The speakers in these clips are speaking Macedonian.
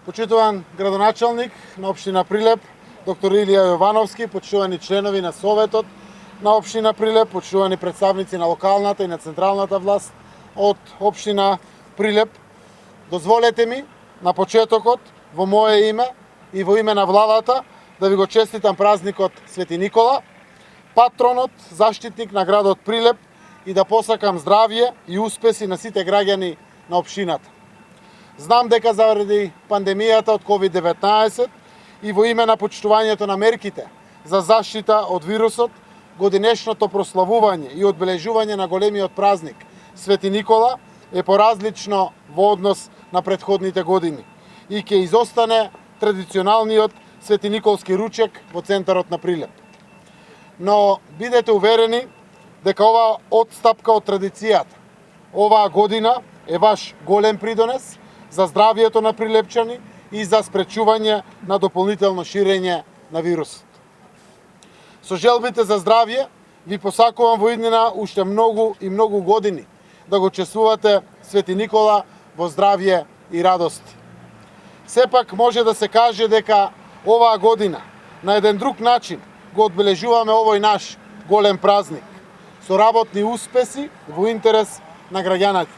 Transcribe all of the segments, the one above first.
Почитуван градоначалник на општина Прилеп, доктор Илија Јовановски, почитувани членови на Советот на општина Прилеп, почитувани представници на локалната и на централната власт од општина Прилеп, дозволете ми на почетокот во мое име и во име на владата да ви го честитам празникот Свети Никола, патронот, заштитник на градот Прилеп, и да посакам здравје и успеси на сите граѓани на општината. Знам дека заради пандемијата од COVID-19 и во име на почитувањето на мерките за заштита од вирусот, годинешното прославување и одбележување на големиот празник Свети Никола е поразлично во однос на претходните години и ќе изостане традиционалниот Свети Николски ручек во центарот на Прилеп. Но бидете уверени дека оваа отстапка од традицијата оваа година е ваш голем придонес за здравјето на прилепчани и за спречување на дополнително ширење на вирусот. Со желбите за здравје ви посакувам во иднина уште многу и многу години да го чествувате Свети Никола во здравје и радост. Сепак може да се каже дека оваа година на еден друг начин го одбележуваме овој наш голем празник со работни успеси во интерес на граѓаните.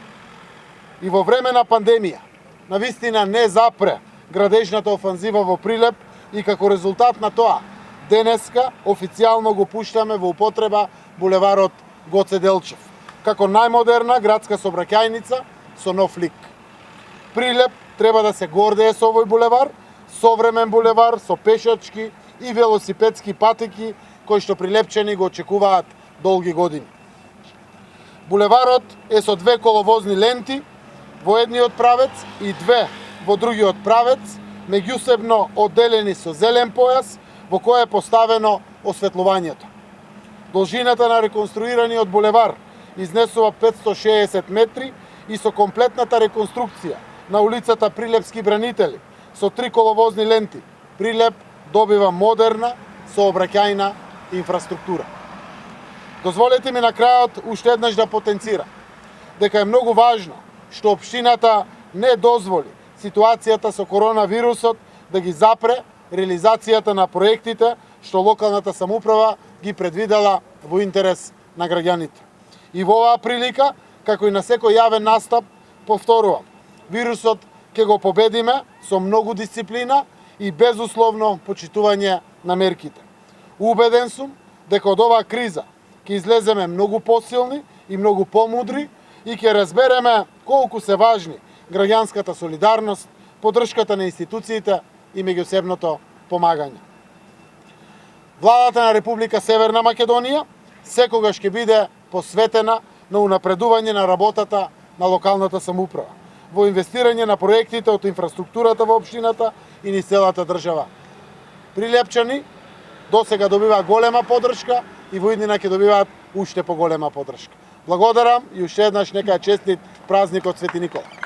И во време на пандемија навистина не запре градежната офанзива во Прилеп и како резултат на тоа денеска официјално го пуштаме во употреба булеварот Гоце Делчев како најмодерна градска сообраќајница со нов лик. Прилеп треба да се гордее со овој булевар, современ булевар со пешачки и велосипедски патеки кои што прилепчани го очекуваат долги години. Булеварот е со две коловозни ленти во едниот правец и две во другиот правец, меѓусебно одделени со зелен појас во кој е поставено осветлувањето. Должината на реконструираниот булевар изнесува 560 метри и со комплетната реконструкција на улицата Прилепски бранители со три коловозни ленти, Прилеп добива модерна сообраќајна инфраструктура. Дозволете ми на крајот уште еднаш да потенцирам дека е многу важно што општината не дозволи ситуацијата со коронавирусот да ги запре реализацијата на проектите што локалната самоуправа ги предвидела во интерес на граѓаните. И во оваа прилика, како и на секој јавен настап, повторувам, вирусот ќе го победиме со многу дисциплина и безусловно почитување на мерките. Убеден сум дека од оваа криза ќе излеземе многу посилни и многу помудри и ќе разбереме колку се важни граѓанската солидарност, поддршката на институциите и меѓусебното помагање. Владата на Република Северна Македонија секогаш ќе биде посветена на унапредување на работата на локалната самоуправа, во инвестирање на проектите од инфраструктурата во општината и низ целата држава. Прилепчани досега добиваат голема поддршка и во иднина ќе добиваат уште поголема поддршка. Благодарам и уште еднаш нека е честит празникот Свети Никола.